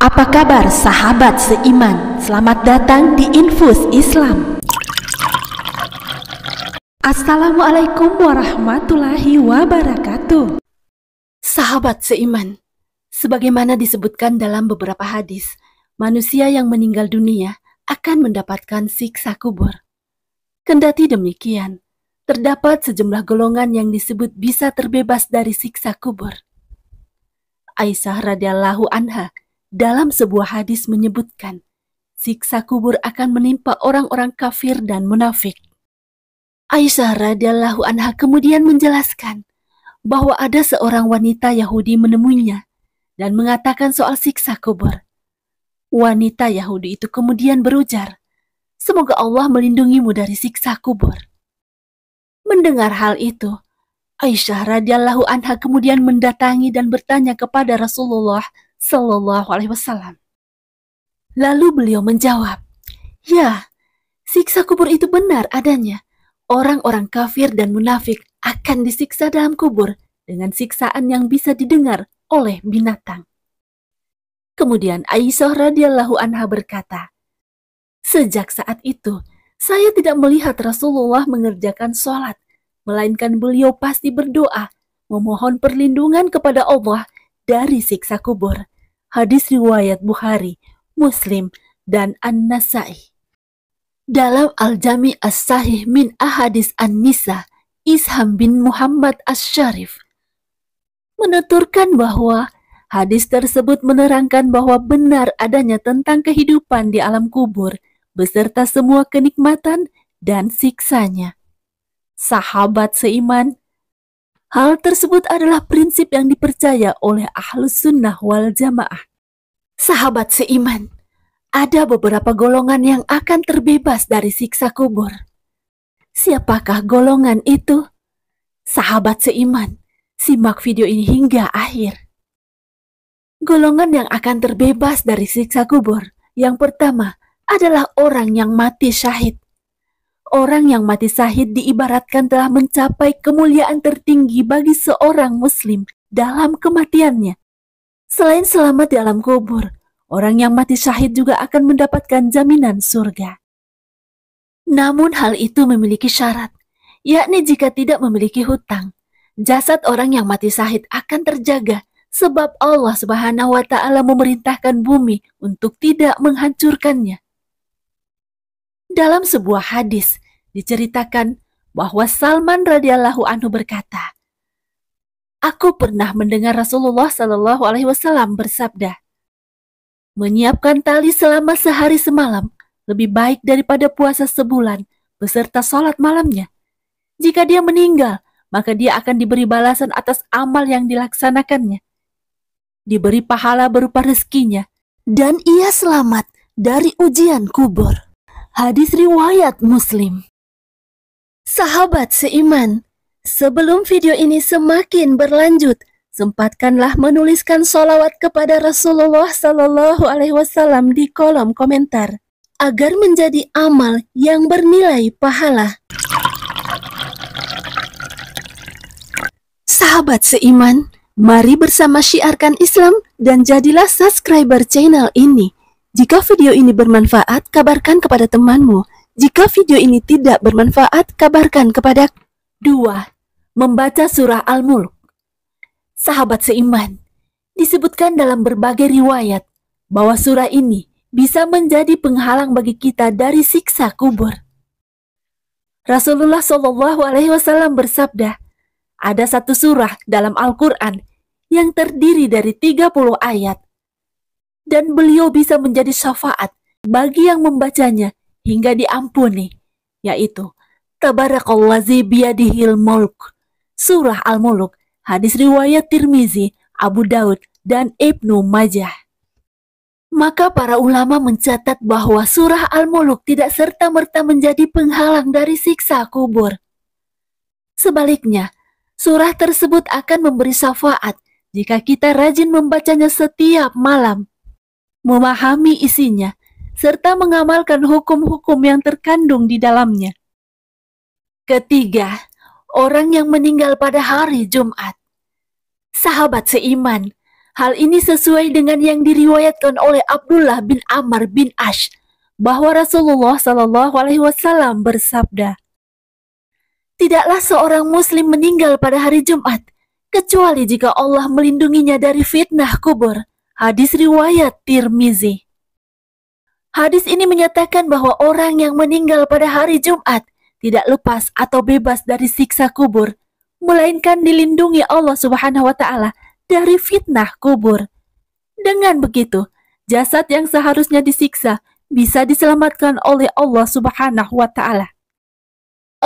Apa kabar sahabat seiman? Selamat datang di Infus Islam. Assalamualaikum warahmatullahi wabarakatuh. Sahabat seiman, sebagaimana disebutkan dalam beberapa hadis, manusia yang meninggal dunia akan mendapatkan siksa kubur. Kendati demikian, terdapat sejumlah golongan yang disebut bisa terbebas dari siksa kubur. Aisyah radhiyallahu anha dalam sebuah hadis menyebutkan, siksa kubur akan menimpa orang-orang kafir dan munafik. Aisyah radhiyallahu anha kemudian menjelaskan bahwa ada seorang wanita Yahudi menemuinya dan mengatakan soal siksa kubur. Wanita Yahudi itu kemudian berujar, "Semoga Allah melindungimu dari siksa kubur." Mendengar hal itu, Aisyah radhiyallahu anha kemudian mendatangi dan bertanya kepada Rasulullah Sallallahu Alaihi Wasallam. Lalu beliau menjawab, "Ya, siksa kubur itu benar adanya. Orang-orang kafir dan munafik akan disiksa dalam kubur dengan siksaan yang bisa didengar oleh binatang." Kemudian Aisyah radhiyallahu anha berkata, "Sejak saat itu, saya tidak melihat Rasulullah mengerjakan sholat, melainkan beliau pasti berdoa, memohon perlindungan kepada Allah dari siksa kubur." Hadis riwayat Bukhari, Muslim, dan An-Nasai. Dalam Al-Jami' As-Sahih min Ahadis An-Nisa, Isham bin Muhammad Asy-Syarif menuturkan bahwa hadis tersebut menerangkan bahwa benar adanya tentang kehidupan di alam kubur beserta semua kenikmatan dan siksanya. Sahabat seiman, hal tersebut adalah prinsip yang dipercaya oleh Ahlus Sunnah wal Jamaah. Sahabat seiman, ada beberapa golongan yang akan terbebas dari siksa kubur. Siapakah golongan itu? Sahabat seiman, simak video ini hingga akhir. Golongan yang akan terbebas dari siksa kubur, yang pertama adalah orang yang mati syahid. Orang yang mati syahid diibaratkan telah mencapai kemuliaan tertinggi bagi seorang muslim dalam kematiannya. Selain selamat di alam kubur, orang yang mati syahid juga akan mendapatkan jaminan surga. Namun hal itu memiliki syarat, yakni jika tidak memiliki hutang, jasad orang yang mati syahid akan terjaga sebab Allah Subhanahu wa Ta'ala memerintahkan bumi untuk tidak menghancurkannya. Dalam sebuah hadis diceritakan bahwa Salman radhiyallahu anhu berkata, "Aku pernah mendengar Rasulullah Sallallahu Alaihi Wasallam bersabda, menyiapkan tali selama sehari semalam lebih baik daripada puasa sebulan beserta sholat malamnya. Jika dia meninggal, maka dia akan diberi balasan atas amal yang dilaksanakannya, diberi pahala berupa rezekinya, dan ia selamat dari ujian kubur." Hadis riwayat Muslim. Sahabat seiman, sebelum video ini semakin berlanjut, sempatkanlah menuliskan sholawat kepada Rasulullah Sallallahu Alaihi Wasallam di kolom komentar agar menjadi amal yang bernilai pahala. Sahabat seiman, mari bersama syiarkan Islam dan jadilah subscriber channel ini. Jika video ini bermanfaat, kabarkan kepada temanmu. Jika video ini tidak bermanfaat, kabarkan kepada 2. Membaca surah Al-Mulk. Sahabat seiman, disebutkan dalam berbagai riwayat bahwa surah ini bisa menjadi penghalang bagi kita dari siksa kubur. Rasulullah Shallallahu Alaihi Wasallam bersabda, ada satu surah dalam Al-Quran yang terdiri dari 30 ayat, dan beliau bisa menjadi syafaat bagi yang membacanya hingga diampuni, yaitu Tabarakalladzi biyadihil mulk, surah Al-Mulk, hadis riwayat Tirmizi, Abu Daud, dan Ibnu Majah. Maka para ulama mencatat bahwa surah Al-Mulk tidak serta-merta menjadi penghalang dari siksa kubur. Sebaliknya, surah tersebut akan memberi syafaat jika kita rajin membacanya setiap malam, memahami isinya, serta mengamalkan hukum-hukum yang terkandung di dalamnya. Ketiga, orang yang meninggal pada hari Jumat. Sahabat seiman, Hal ini sesuai dengan yang diriwayatkan oleh Abdullah bin Amr bin Ash bahwa Rasulullah Shallallahu Alaihi Wasallam bersabda, "Tidaklah seorang Muslim meninggal pada hari Jumat kecuali jika Allah melindunginya dari fitnah kubur." Hadis riwayat Tirmizi. Hadis ini menyatakan bahwa orang yang meninggal pada hari Jumat tidak lepas atau bebas dari siksa kubur, melainkan dilindungi Allah Subhanahu wa Ta'ala dari fitnah kubur. Dengan begitu, jasad yang seharusnya disiksa bisa diselamatkan oleh Allah Subhanahu wa Ta'ala.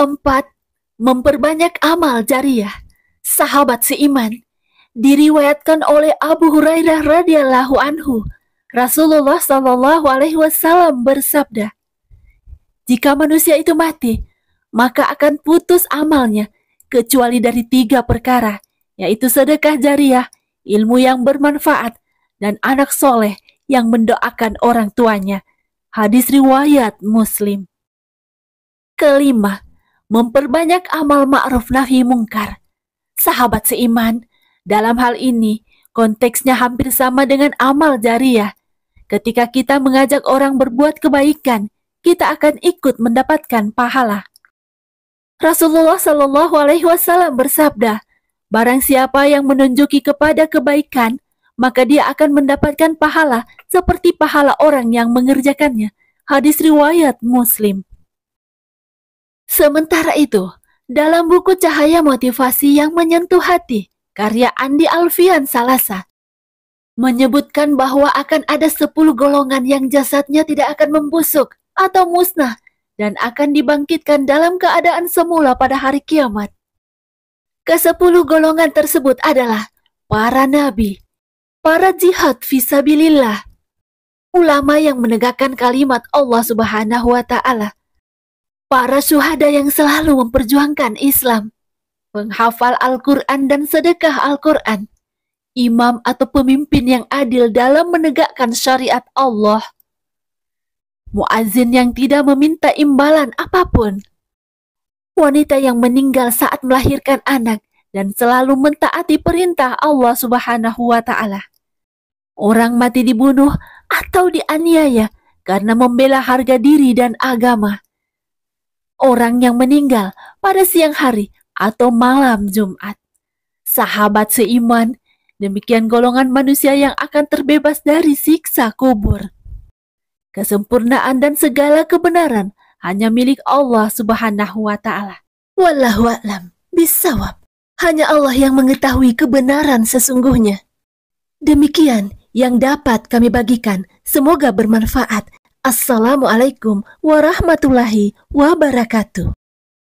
4. Memperbanyak amal jariyah. Sahabat seiman, diriwayatkan oleh Abu Hurairah radhiyallahu anhu, Rasulullah Shallallahu Alaihi Wasallam bersabda, "Jika manusia itu mati, maka akan putus amalnya kecuali dari 3 perkara, yaitu sedekah jariyah, ilmu yang bermanfaat, dan anak soleh yang mendoakan orang tuanya." Hadis riwayat Muslim. 5. Memperbanyak amal ma'ruf nahi mungkar. Sahabat seiman, dalam hal ini konteksnya hampir sama dengan amal jariyah. Ketika kita mengajak orang berbuat kebaikan, kita akan ikut mendapatkan pahala. Rasulullah Shallallahu Alaihi Wasallam bersabda, "Barang siapa yang menunjuki kepada kebaikan, maka dia akan mendapatkan pahala seperti pahala orang yang mengerjakannya." Hadis riwayat Muslim. Sementara itu, dalam buku Cahaya Motivasi yang Menyentuh Hati, karya Andi Alfian Salasa, menyebutkan bahwa akan ada 10 golongan yang jasadnya tidak akan membusuk atau musnah dan akan dibangkitkan dalam keadaan semula pada hari kiamat. Ke-10 golongan tersebut adalah para nabi, para jihad fisabilillah, ulama yang menegakkan kalimat Allah Subhanahu wa Ta'ala, para syuhada yang selalu memperjuangkan Islam, penghafal Al-Quran dan sedekah Al-Quran, imam atau pemimpin yang adil dalam menegakkan syariat Allah, muazin yang tidak meminta imbalan apapun, wanita yang meninggal saat melahirkan anak dan selalu mentaati perintah Allah Subhanahu wa Ta'ala, orang mati dibunuh atau dianiaya karena membela harga diri dan agama, orang yang meninggal pada siang hari atau malam Jumat. Sahabat seiman, demikian golongan manusia yang akan terbebas dari siksa kubur. Kesempurnaan dan segala kebenaran hanya milik Allah Subhanahu wa Ta'ala. Wallahu a'lam bishawab. Hanya Allah yang mengetahui kebenaran sesungguhnya. Demikian yang dapat kami bagikan. Semoga bermanfaat. Assalamualaikum warahmatullahi wabarakatuh.